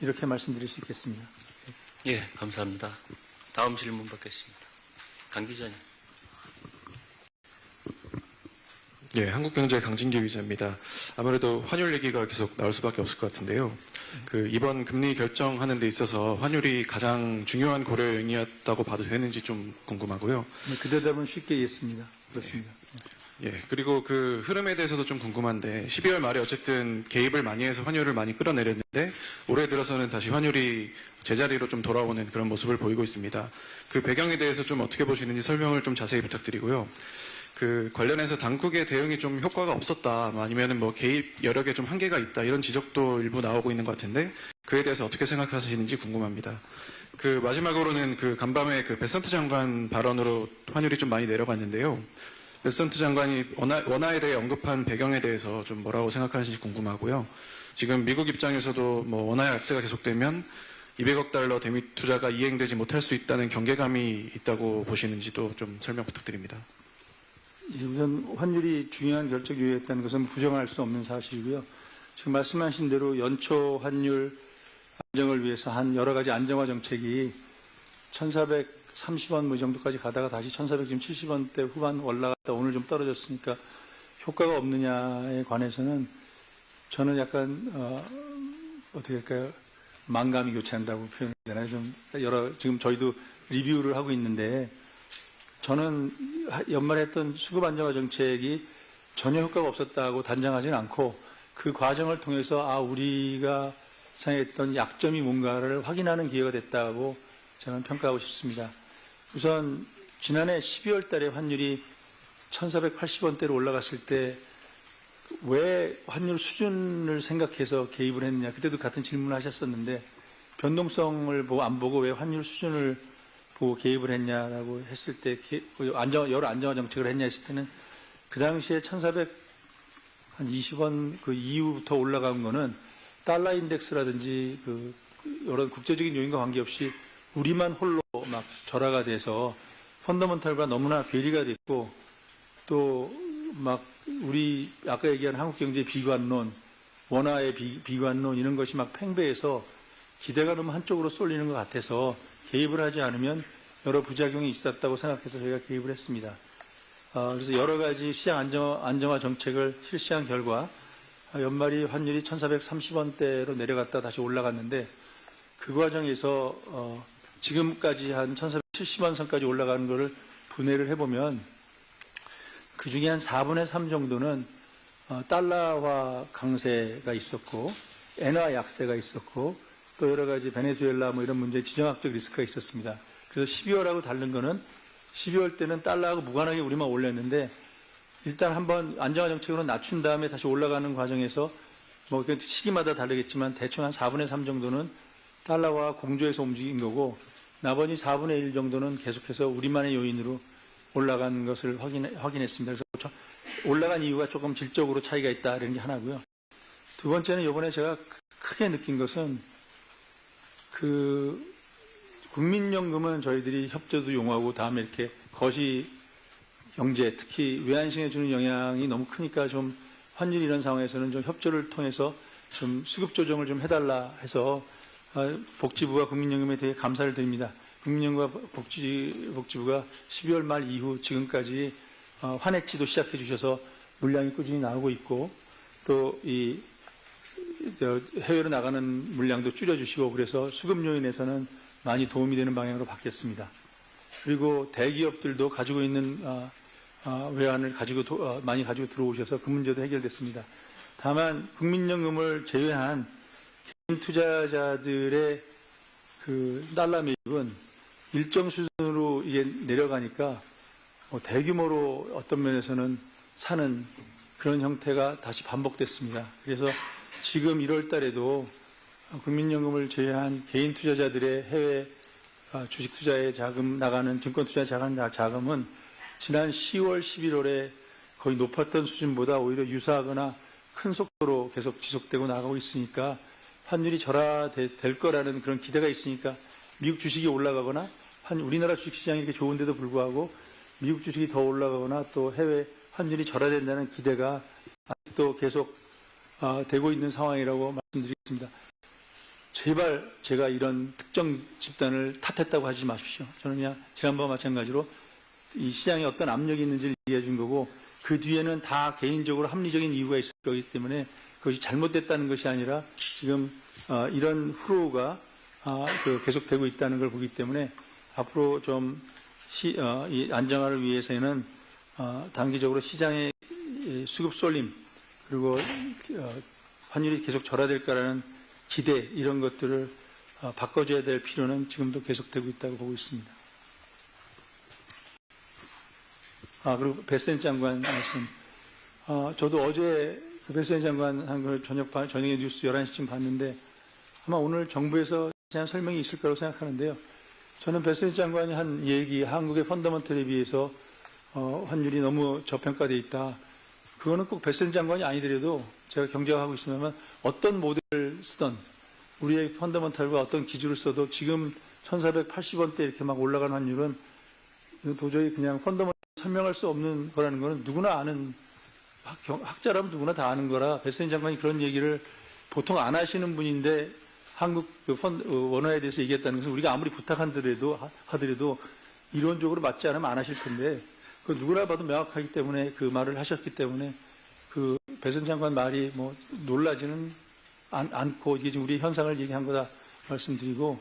이렇게 말씀드릴 수 있겠습니다. 예, 감사합니다. 다음 질문 받겠습니다. 강 기자님. 예, 한국경제 강진규 기자입니다. 아무래도 환율 얘기가 계속 나올 수밖에 없을 것 같은데요. 이번 금리 결정하는 데 있어서 환율이 가장 중요한 고려 요인이었다고 봐도 되는지 좀 궁금하고요. 네, 그 대답은 쉽게 이해했습니다. 그렇습니다. 예, 그리고 그 흐름에 대해서도 좀 궁금한데 12월 말에 어쨌든 개입을 많이 해서 환율을 많이 끌어내렸는데 올해 들어서는 다시 환율이 제자리로 좀 돌아오는 그런 모습을 보이고 있습니다. 그 배경에 대해서 좀 어떻게 보시는지 설명을 좀 자세히 부탁드리고요. 관련해서 당국의 대응이 좀 효과가 없었다, 아니면은 뭐 개입 여력에 좀 한계가 있다, 이런 지적도 일부 나오고 있는 것 같은데 그에 대해서 어떻게 생각하시는지 궁금합니다. 마지막으로는 간밤에 베선트 장관 발언으로 환율이 좀 많이 내려갔는데요. 베선트 장관이 원화에 대해 언급한 배경에 대해서 좀 뭐라고 생각하시는지 궁금하고요. 지금 미국 입장에서도 뭐 원화의 약세가 계속되면 200억 달러 대미 투자가 이행되지 못할 수 있다는 경계감이 있다고 보시는지도 좀 설명 부탁드립니다. 우선 환율이 중요한 결정 요인이었다는 것은 부정할 수 없는 사실이고요. 지금 말씀하신 대로 연초 환율 안정을 위해서 한 여러 가지 안정화 정책이 1,430원 뭐 정도까지 가다가 다시 1,470원대 후반 올라갔다 오늘 좀 떨어졌으니까 효과가 없느냐에 관해서는 저는 약간 어떻게 할까요? 만감이 교차한다고 표현해야 되나요? 지금 저희도 리뷰를 하고 있는데 저는 연말에 했던 수급 안정화 정책이 전혀 효과가 없었다고 단정하지는 않고 그 과정을 통해서 우리가 생각했던 약점이 뭔가를 확인하는 기회가 됐다고 저는 평가하고 싶습니다. 우선 지난해 12월 달에 환율이 1,480원대로 올라갔을 때 왜 환율 수준을 생각해서 개입을 했느냐, 그때도 같은 질문을 하셨었는데 변동성을 안 보고 왜 환율 수준을 보고 개입을 했냐라고 했을 때 여러 안정화 정책을 했냐 했을 때는 그 당시에 1,420원 그 이후부터 올라간 거는 달러 인덱스라든지 여러 국제적인 요인과 관계없이 우리만 홀로 막 절하가 돼서 펀더먼털과 너무나 괴리가 됐고 또 막 우리 아까 얘기한 한국 경제 비관론, 원화의 비관론 이런 것이 막 팽배해서 기대가 너무 한쪽으로 쏠리는 것 같아서 개입을 하지 않으면 여러 부작용이 있었다고 생각해서 저희가 개입을 했습니다. 그래서 여러 가지 시장 안정화 정책을 실시한 결과 연말이 환율이 1,430원대로 내려갔다 다시 올라갔는데 그 과정에서 지금까지 한 1,470원 선까지 올라가는 것을 분해를 해보면 그 중에 한 4분의 3 정도는 달러화 강세가 있었고 엔화 약세가 있었고 또 여러 가지 베네수엘라 뭐 이런 문제 지정학적 리스크가 있었습니다. 그래서 12월하고 다른 거는 12월 때는 달러하고 무관하게 우리만 올렸는데 일단 한번 안정화 정책으로 낮춘 다음에 다시 올라가는 과정에서 뭐 시기마다 다르겠지만 대충 한 4분의 3 정도는 달러와 공조해서 움직인 거고 나머지 4분의 1 정도는 계속해서 우리만의 요인으로 올라간 것을 확인했습니다. 그래서 올라간 이유가 조금 질적으로 차이가 있다 이런 게 하나고요. 두 번째는 이번에 제가 크게 느낀 것은 국민연금은 저희들이 협조도 용하고 다음에 이렇게 거시 경제 특히 외환시장에 주는 영향이 너무 크니까 좀 환율 이런 상황에서는 좀 협조를 통해서 좀 수급 조정을 좀 해달라 해서 복지부와 국민연금에 대해 감사를 드립니다. 국민연금과 복지부가 12월 말 이후 지금까지 환액지도 시작해 주셔서 물량이 꾸준히 나오고 있고 또 해외로 나가는 물량도 줄여주시고 그래서 수급 요인에서는 많이 도움이 되는 방향으로 바뀌었습니다. 그리고 대기업들도 가지고 있는 외환을 많이 가지고 들어오셔서 그 문제도 해결됐습니다. 다만 국민연금을 제외한 개인 투자자들의 달러 매입은 일정 수준으로 이게 내려가니까 대규모로 어떤 면에서는 사는 그런 형태가 다시 반복됐습니다. 그래서 지금 1월 달에도 국민연금을 제외한 개인 투자자들의 해외 주식 투자에 자금 나가는 증권 투자 자금은 지난 10월, 11월에 거의 높았던 수준보다 오히려 유사하거나 큰 속도로 계속 지속되고 나가고 있으니까 환율이 절하될 거라는 그런 기대가 있으니까 미국 주식이 올라가거나 우리나라 주식시장이 이렇게 좋은데도 불구하고 미국 주식이 더 올라가거나 또 해외 환율이 절하된다는 기대가 아직도 계속 되고 있는 상황이라고 말씀드리겠습니다. 제발 제가 이런 특정 집단을 탓했다고 하지 마십시오. 저는 그냥 지난번과 마찬가지로 이 시장에 어떤 압력이 있는지를 얘기해 준 거고 그 뒤에는 다 개인적으로 합리적인 이유가 있을 거기 때문에 그것이 잘못됐다는 것이 아니라 지금 이런 후로가 계속되고 있다는 걸 보기 때문에 앞으로 좀 이 안정화를 위해서는 단기적으로 시장의 수급 쏠림 그리고 환율이 계속 절하될까라는 기대 이런 것들을 바꿔줘야 될 필요는 지금도 계속되고 있다고 보고 있습니다. 그리고 베센 장관 말씀. 저도 어제 베센 장관 한 걸 저녁에 뉴스 11시쯤 봤는데 아마 오늘 정부에서 자세한 설명이 있을 거라고 생각하는데요. 저는 베센 장관이 한 얘기, 한국의 펀더먼털에 비해서 환율이 너무 저평가되어 있다. 그거는 꼭 베센 장관이 아니더라도 제가 경제학하고 있으면 어떤 모델을 쓰던 우리의 펀더먼털과 어떤 기준을 써도 지금 1480원대 이렇게 막 올라간 환율은 도저히 그냥 펀더먼털 설명할 수 없는 거라는 거는 누구나 아는 학자라면 누구나 다 아는 거라 베센 장관이 그런 얘기를 보통 안 하시는 분인데 한국 원화에 대해서 얘기했다는 것은 우리가 아무리 하더라도 이론적으로 맞지 않으면 안 하실 텐데 그 누구나 봐도 명확하기 때문에 그 말을 하셨기 때문에 그 베센 장관 말이 뭐 놀라지는 않고 이게 지금 우리 현상을 얘기한 거다 말씀드리고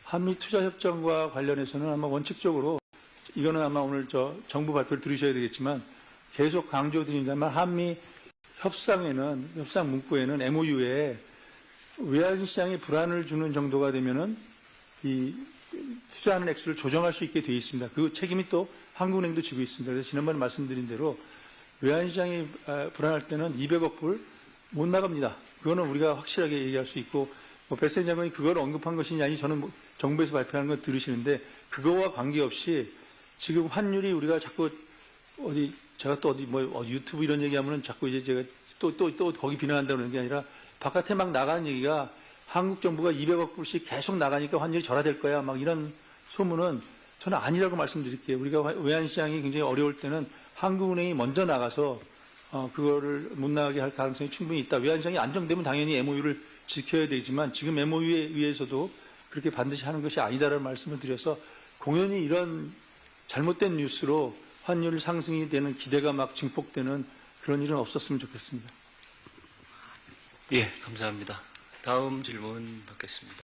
한미 투자 협정과 관련해서는 아마 원칙적으로 이거는 아마 오늘 정부 발표를 들으셔야 되겠지만 계속 강조드린다면 한미 협상 문구에는 MOU에 외환 시장에 불안을 주는 정도가 되면은 이 투자하는 액수를 조정할 수 있게 되어 있습니다. 그 책임이 또 한국은행도 지고 있습니다. 그래서 지난번에 말씀드린 대로 외환 시장이 불안할 때는 200억 불 못 나갑니다. 그거는 우리가 확실하게 얘기할 수 있고 뭐 베센 장관이 그걸 언급한 것이냐 아니 저는 정부에서 발표하는 건 들으시는데 그거와 관계없이 지금 환율이 우리가 자꾸 제가 또 유튜브 이런 얘기하면은 자꾸 이제 제가 또 거기 비난한다고 그러는 게 아니라 바깥에 막 나가는 얘기가 한국 정부가 200억 불씩 계속 나가니까 환율이 절하될 거야. 막 이런 소문은 저는 아니라고 말씀드릴게요. 우리가 외환시장이 굉장히 어려울 때는 한국은행이 먼저 나가서 그거를 못 나가게 할 가능성이 충분히 있다. 외환시장이 안정되면 당연히 MOU를 지켜야 되지만 지금 MOU에 의해서도 그렇게 반드시 하는 것이 아니다라는 말씀을 드려서 공연히 이런 잘못된 뉴스로 환율 상승이 되는 기대가 막 증폭되는 그런 일은 없었으면 좋겠습니다. 예, 감사합니다. 다음 질문 받겠습니다.